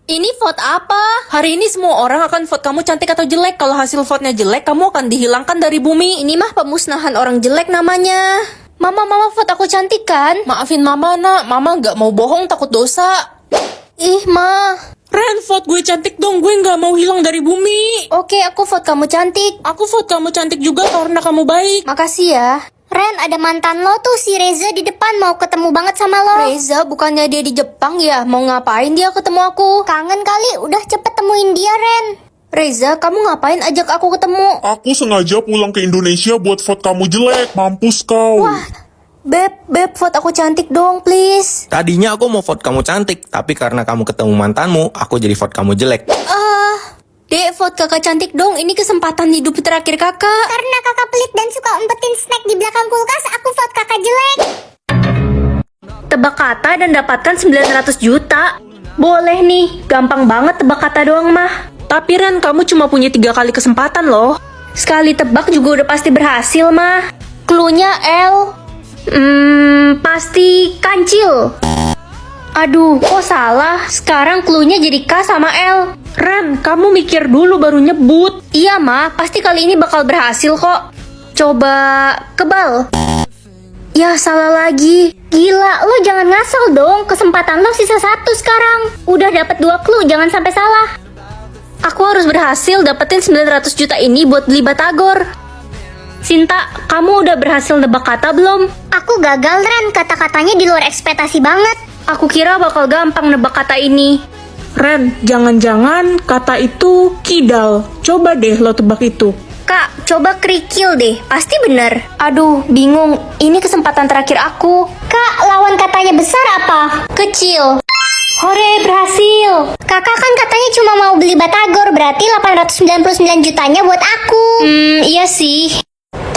Ini vote apa? Hari ini semua orang akan vote kamu cantik atau jelek. Kalau hasil vote-nya jelek, kamu akan dihilangkan dari bumi. Ini mah pemusnahan orang jelek namanya. Mama vote aku cantik kan? Maafin Mama, nak. Mama gak mau bohong, takut dosa. Ih, Ma. Ren, vote gue cantik dong. Gue gak mau hilang dari bumi. Oke, aku vote kamu cantik. Aku vote kamu cantik juga karena kamu baik. Makasih ya. Ren, ada mantan lo tuh, si Reza di depan mau ketemu banget sama lo. Reza, bukannya dia di Jepang ya? Mau ngapain dia ketemu aku? Kangen kali, udah cepet temuin dia, Ren. Reza, kamu ngapain ajak aku ketemu? Aku sengaja pulang ke Indonesia buat vote kamu jelek. Mampus kau. Wah, Beb, vote aku cantik dong, please. Tadinya aku mau vote kamu cantik, tapi karena kamu ketemu mantanmu, aku jadi vote kamu jelek. Dek, vote kakak cantik dong. Ini kesempatan hidup terakhir kakak. Karena kakak pelit dan suka umpetin snack di belakang kulkas, aku vote kakak jelek. Tebak kata dan dapatkan 900 juta. Boleh nih, gampang banget tebak kata doang mah. Tapi Ren, kamu cuma punya 3 kali kesempatan loh. Sekali tebak juga udah pasti berhasil mah. Cluenya L. Pasti kancil. Aduh, kok salah? Sekarang cluenya jadi K sama L. Ren, kamu mikir dulu baru nyebut. Iya, Ma. Pasti kali ini bakal berhasil kok. Coba kebal. Ya, salah lagi. Gila, lo jangan ngasal dong. Kesempatan lo sisa 1 sekarang. Udah dapet 2 clue, jangan sampai salah. Aku harus berhasil dapetin 900 juta ini buat beli batagor. Sinta, kamu udah berhasil nebak kata belum? Aku gagal, Ren. Kata-katanya di luar ekspektasi banget. Aku kira bakal gampang nebak kata ini. Ren, jangan-jangan kata itu kidal. Coba deh lo tebak itu. Kak, coba kerikil deh. Pasti bener. Aduh, bingung. Ini kesempatan terakhir aku. Kak, lawan katanya besar apa? Kecil. Hore, berhasil. Kakak kan katanya cuma mau beli batagor, berarti 899 jutanya buat aku. Iya sih.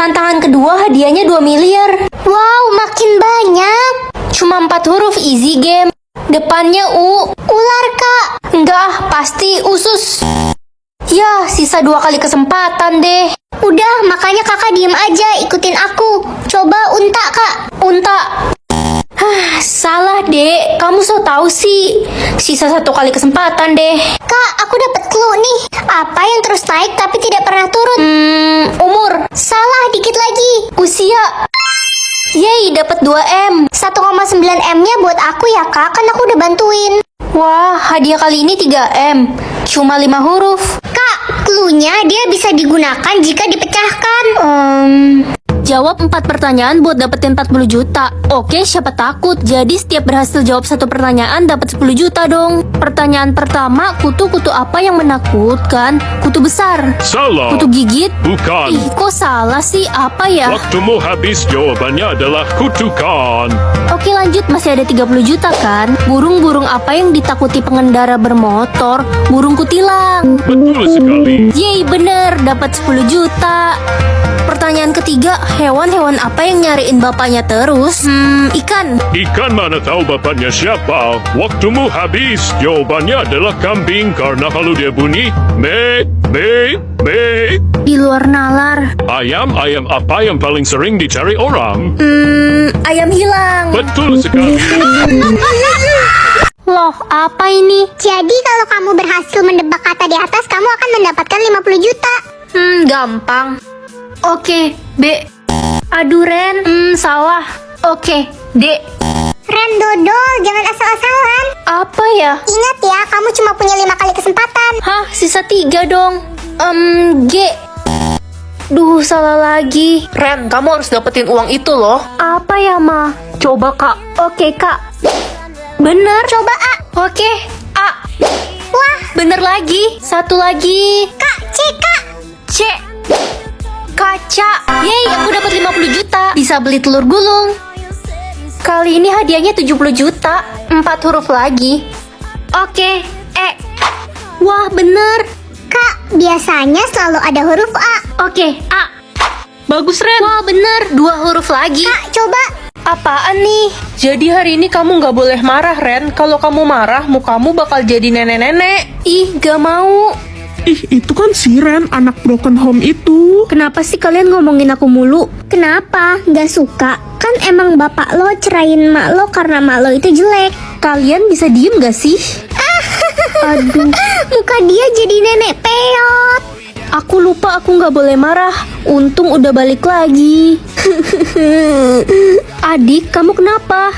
Tantangan kedua hadiahnya 2 miliar. Wow, makin banyak. Cuma 4 huruf, easy game. Depannya U. Ular, Kak. Enggak, pasti usus. Ya, sisa 2 kali kesempatan deh. Udah, makanya kakak diem aja, ikutin aku. Coba unta, Kak. Unta. Salah, Dek. Kamu so tahu sih. Sisa 1 kali kesempatan deh. Kak, aku dapet clue nih. Apa yang terus naik tapi tidak pernah turun? Umur. Salah, dikit lagi. Usia. Yeay, dapat 2M. 1,9 M-nya buat aku ya, Kak. Kan aku udah bantuin. Wah, hadiah kali ini 3M. Cuma 5 huruf. Kak, clue-nya dia bisa digunakan jika dipecahkan. Jawab 4 pertanyaan buat dapetin 40 juta. Oke, siapa takut? Jadi setiap berhasil jawab 1 pertanyaan dapat 10 juta dong. Pertanyaan pertama, kutu apa yang menakutkan? Kutu besar. Salah. Kutu gigit? Bukan. Ih, kok salah sih? Apa ya? Waktumu habis, jawabannya adalah kutukan. Oke, lanjut. Masih ada 30 juta kan? Burung-burung apa yang ditakuti pengendara bermotor? Burung kutilang. Betul sekali. Yeay, bener. Dapat 10 juta. Pertanyaan ketiga, hewan-hewan apa yang nyariin bapaknya terus? Ikan. Ikan mana tahu bapaknya siapa? Waktumu habis, jawabannya adalah kambing. Karena kalau dia bunyi, me. Di luar nalar. Ayam apa yang paling sering dicari orang? Ayam hilang. Betul sekali. Loh, apa ini? Jadi kalau kamu berhasil mendebak kata di atas, kamu akan mendapatkan 50 juta. Gampang. Oke, B. Aduh, Ren. Salah. Oke, D. Ren dodol, jangan asal-asalan. Apa ya? Ingat ya, kamu cuma punya 5 kali kesempatan. Hah, sisa 3 dong. G. Duh, salah lagi. Ren, kamu harus dapetin uang itu loh. Apa ya, Ma? Coba Kak. Oke, Kak. Bener. Coba A. Oke, A. Wah, Bener lagi. 1 lagi. Kak, C, Kak. C. Kaca. Yeay, aku dapat 50 juta. Bisa beli telur gulung. Kali ini hadiahnya 70 juta. 4 huruf lagi. Oke, E. Wah, bener. Kak, biasanya selalu ada huruf A. Oke, A. Bagus, Ren. Wah, bener. 2 huruf lagi. Kak, coba. Apaan nih? Jadi hari ini kamu nggak boleh marah, Ren. Kalau kamu marah, mukamu bakal jadi nenek-nenek. Ih, gak mau. Ih, itu kan si Ren, anak broken home itu. Kenapa sih kalian ngomongin aku mulu? Kenapa? Gak suka? Kan emang bapak lo cerain mak lo karena mak lo itu jelek. Kalian bisa diem gak sih? Aduh, muka dia jadi nenek peot. Aku lupa aku nggak boleh marah. Untung udah balik lagi. Adik, kamu kenapa?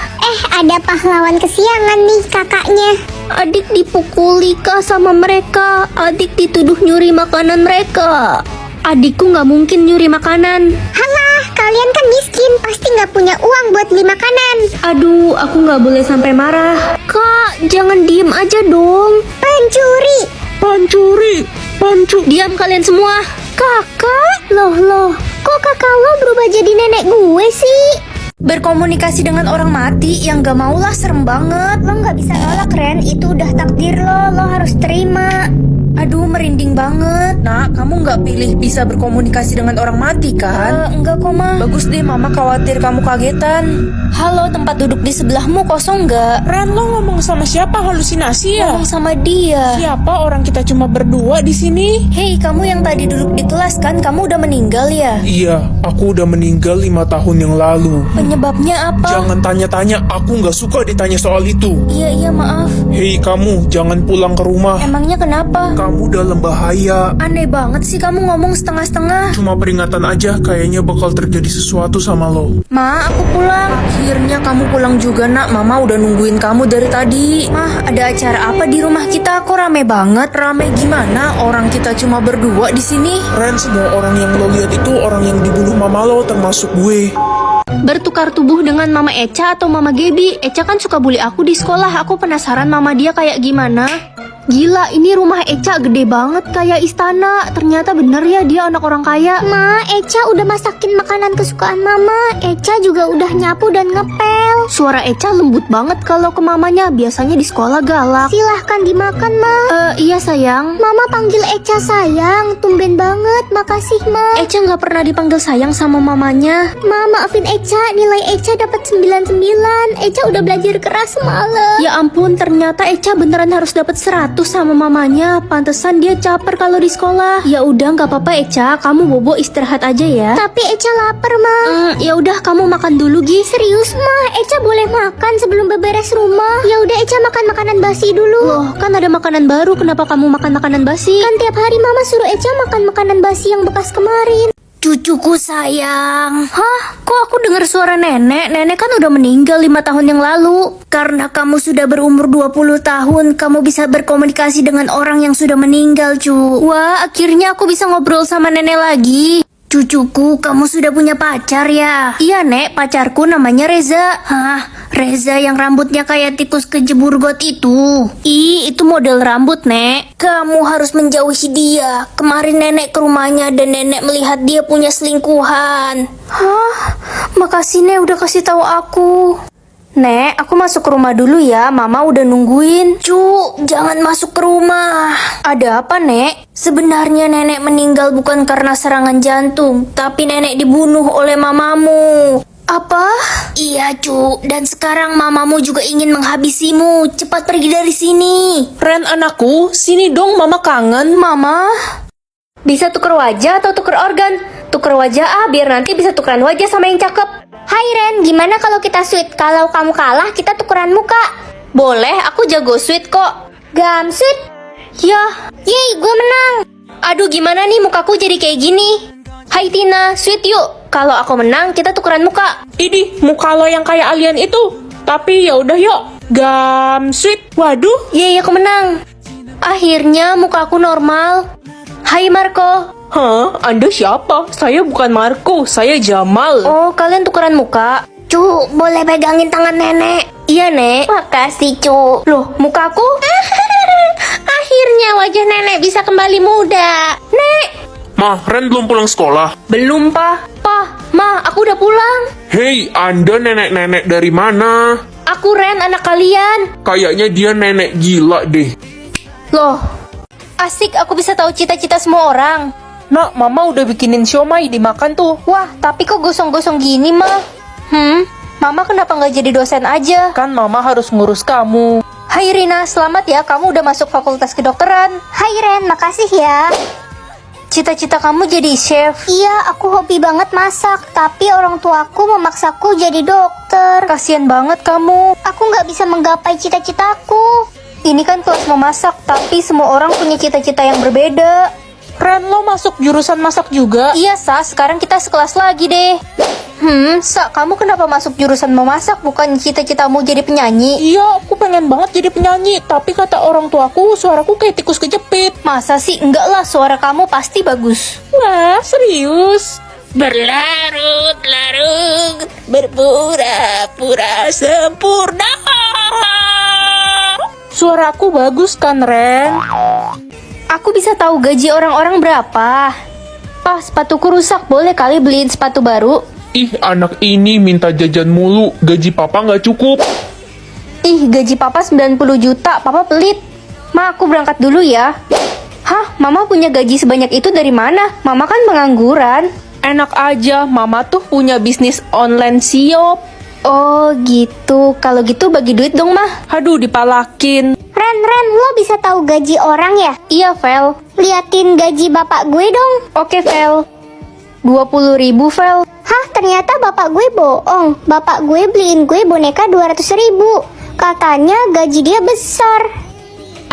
Ada pahlawan kesiangan nih kakaknya. Adik dipukuli kah sama mereka? Adik dituduh nyuri makanan mereka. Adikku nggak mungkin nyuri makanan. Halah, kalian kan miskin, pasti nggak punya uang buat beli makanan. Aduh, aku nggak boleh sampai marah. Kak, jangan diem aja dong. Pencuri. Pancu. Diam kalian semua. Kakak? Loh, kok kakak lo berubah jadi nenek gue sih? Berkomunikasi dengan orang mati yang gak maulah serem banget. Lo nggak bisa nolak, Ren. Itu udah takdir lo harus terima. Aduh, merinding banget. Nak, kamu nggak pilih bisa berkomunikasi dengan orang mati kan? Enggak kok, Ma. Bagus deh, Mama khawatir kamu kagetan. Halo, tempat duduk di sebelahmu kosong nggak? Ren, lo ngomong sama siapa? Halusinasi ya? Ngomong sama dia. Siapa? Orang kita cuma berdua di sini. Hei, kamu yang tadi duduk di kelas kan? Kamu udah meninggal ya? Iya, aku udah meninggal 5 tahun yang lalu. Penyebabnya apa? Jangan tanya-tanya, aku nggak suka ditanya soal itu. Iya, maaf. Hei kamu, jangan pulang ke rumah. Emangnya kenapa? Kamu dalam bahaya. Aneh banget sih kamu ngomong setengah-setengah. Cuma peringatan aja, kayaknya bakal terjadi sesuatu sama lo. Ma, aku pulang. Akhirnya kamu pulang juga, Nak. Mama udah nungguin kamu dari tadi. Mah, ada acara apa di rumah kita? Kok rame banget? Rame gimana? Orang kita cuma berdua di sini. Ren, semua orang yang lo lihat itu orang yang dibunuh mama lo, termasuk gue. Bertukar tubuh dengan Mama Echa atau Mama Gebi. Echa kan suka bully aku di sekolah. Aku penasaran mama dia kayak gimana. Gila, ini rumah Echa gede banget kayak istana. Ternyata bener ya dia anak orang kaya. Ma, Echa udah masakin makanan kesukaan Mama. Echa juga udah nyapu dan ngepel. Suara Echa lembut banget kalau ke mamanya. Biasanya di sekolah galak. Silahkan dimakan, Ma. Iya sayang. Mama panggil Echa sayang. Tumben banget, makasih, Ma. Echa nggak pernah dipanggil sayang sama mamanya. Ma, maafin Echa. Nilai Echa dapat 99. Echa udah belajar keras semalam. Ya ampun, ternyata Echa beneran harus dapat 100 sama mamanya. Pantesan dia caper kalau di sekolah. Ya udah, nggak apa-apa Echa. Kamu bobo istirahat aja ya. Tapi Echa lapar, Ma. Ya udah, kamu makan dulu, Gi. Serius, Ma? Echa boleh makan sebelum beberes rumah? Ya udah, Echa makan makanan basi dulu. Loh, kan ada makanan baru. Kenapa kamu makan makanan basi? Kan tiap hari Mama suruh Echa makan makanan basi yang bekas kemarin. Cucuku sayang. Hah? Kok aku dengar suara nenek? Nenek kan udah meninggal 5 tahun yang lalu. Karena kamu sudah berumur 20 tahun, kamu bisa berkomunikasi dengan orang yang sudah meninggal, cu. Wah, akhirnya aku bisa ngobrol sama nenek lagi. Cucuku, kamu sudah punya pacar ya? Iya, Nek. Pacarku namanya Reza. Hah? Reza yang rambutnya kayak tikus kejebur got itu? Itu model rambut, Nek. Kamu harus menjauhi dia. Kemarin nenek ke rumahnya dan nenek melihat dia punya selingkuhan. Hah? Makasih, Nek, udah kasih tahu aku. Nek, aku masuk ke rumah dulu ya. Mama udah nungguin. Cu, jangan masuk ke rumah. Ada apa, Nek? Sebenarnya nenek meninggal bukan karena serangan jantung, tapi nenek dibunuh oleh mamamu. Apa? Iya, cu. Dan sekarang mamamu juga ingin menghabisimu. Cepat pergi dari sini. Ren, anakku, sini dong, Mama kangen. Mama? Bisa tuker wajah atau tuker organ? Tuker wajah biar nanti bisa tukeran wajah sama yang cakep. Hai Ren, gimana kalau kita sweet? Kalau kamu kalah, kita tukeran muka. Boleh, aku jago sweet kok. Gamsweet? Ya. Yeay, gue menang. Aduh, gimana nih mukaku jadi kayak gini? Hai Tina, sweet yuk. Kalau aku menang, kita tukeran muka. Idih, muka lo yang kayak alien itu. Tapi ya udah yuk. Gamsweet. Waduh. Yeay, aku menang. Akhirnya mukaku normal. Hai Marco. Hah? Anda siapa? Saya bukan Marco, saya Jamal. Oh, kalian tukeran muka? Cu, boleh pegangin tangan nenek? Iya, Nek. Makasih, Cu. Loh, mukaku? Akhirnya wajah nenek bisa kembali muda. Nek. Ma, Ren belum pulang sekolah. Belum, Pa. Ma, aku udah pulang. Hei, Anda nenek-nenek dari mana? Aku Ren, anak kalian. Kayaknya dia nenek gila deh. Loh, asik aku bisa tahu cita-cita semua orang. Nak, Mama udah bikinin siomay dimakan tuh. Wah, tapi kok gosong-gosong gini, Ma? Mama kenapa nggak jadi dosen aja? Kan Mama harus ngurus kamu. Hai Rina, selamat ya, kamu udah masuk fakultas kedokteran. Hai Ren, makasih ya. Cita-cita kamu jadi chef. Iya, aku hobi banget masak. Tapi orang tuaku memaksaku jadi dokter. Kasian banget kamu. Aku nggak bisa menggapai cita-citaku. Ini kan kelas memasak, tapi semua orang punya cita-cita yang berbeda. Ren, lo masuk jurusan masak juga? Iya, Sa, sekarang kita sekelas lagi deh. Sa, kamu kenapa masuk jurusan memasak, bukan cita-citamu jadi penyanyi? Iya, aku pengen banget jadi penyanyi, tapi kata orang tuaku, suaraku kayak tikus kejepit. Masa sih? Enggak lah, suara kamu pasti bagus. Wah, serius? Berlarut-larut, berpura-pura sempurna. Suaraku bagus kan, Ren? Aku bisa tahu gaji orang-orang berapa. Ah, sepatuku rusak, boleh kali beliin sepatu baru? Ih, anak ini minta jajan mulu, gaji papa nggak cukup. Ih, gaji papa 90 juta, papa pelit. Ma, aku berangkat dulu ya. Hah, mama punya gaji sebanyak itu dari mana? Mama kan pengangguran. Enak aja, mama tuh punya bisnis online siop. Oh gitu, kalau gitu bagi duit dong mah. Aduh, dipalakin. Ren, lo bisa tahu gaji orang ya? Iya, Vel. Liatin gaji bapak gue dong. Oke, Vel. 20.000, Vel. Hah, ternyata bapak gue bohong. Bapak gue beliin gue boneka 200.000. Katanya gaji dia besar.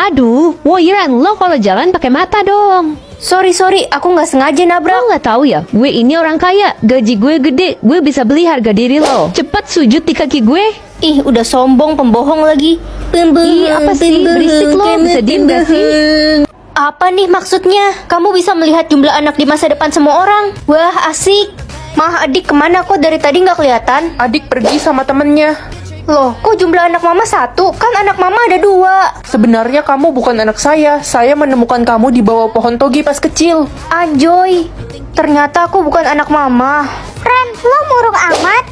Aduh, Woiran, lo kalau jalan pakai mata dong. Sorry, aku nggak sengaja nabrak. Lo nggak tahu ya, gue ini orang kaya, gaji gue gede, gue bisa beli harga diri lo. Cepat sujud di kaki gue. Ih, udah sombong, pembohong lagi. Ih, apa sih? Berisik lo, bisa diem gak sih? Apa nih maksudnya? Kamu bisa melihat jumlah anak di masa depan semua orang. Wah, asik. Mah, adik kemana kok dari tadi nggak kelihatan? Adik pergi sama temennya. Loh, kok jumlah anak mama 1? Kan anak mama ada 2. Sebenarnya kamu bukan anak saya menemukan kamu di bawah pohon toge pas kecil. Anjoy, ternyata aku bukan anak mama. Ren, lo murung amat.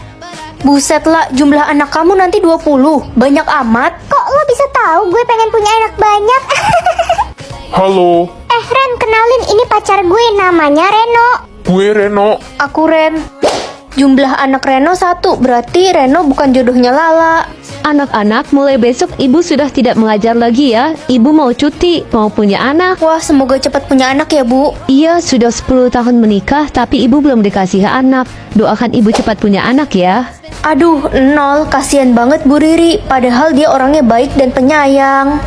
Buset lah, jumlah anak kamu nanti 20. Banyak amat. Kok lo bisa tahu gue pengen punya anak banyak? Halo, Ren, kenalin ini pacar gue, namanya Reno. gue Reno. Aku Ren. Jumlah anak Reno 1, berarti Reno bukan jodohnya Lala. Anak-anak, mulai besok ibu sudah tidak mengajar lagi ya. Ibu mau cuti, mau punya anak. Wah, semoga cepat punya anak ya, Bu. Iya, sudah 10 tahun menikah, tapi ibu belum dikasih anak. Doakan ibu cepat punya anak ya. Aduh, 0, kasihan banget Bu Riri. Padahal dia orangnya baik dan penyayang.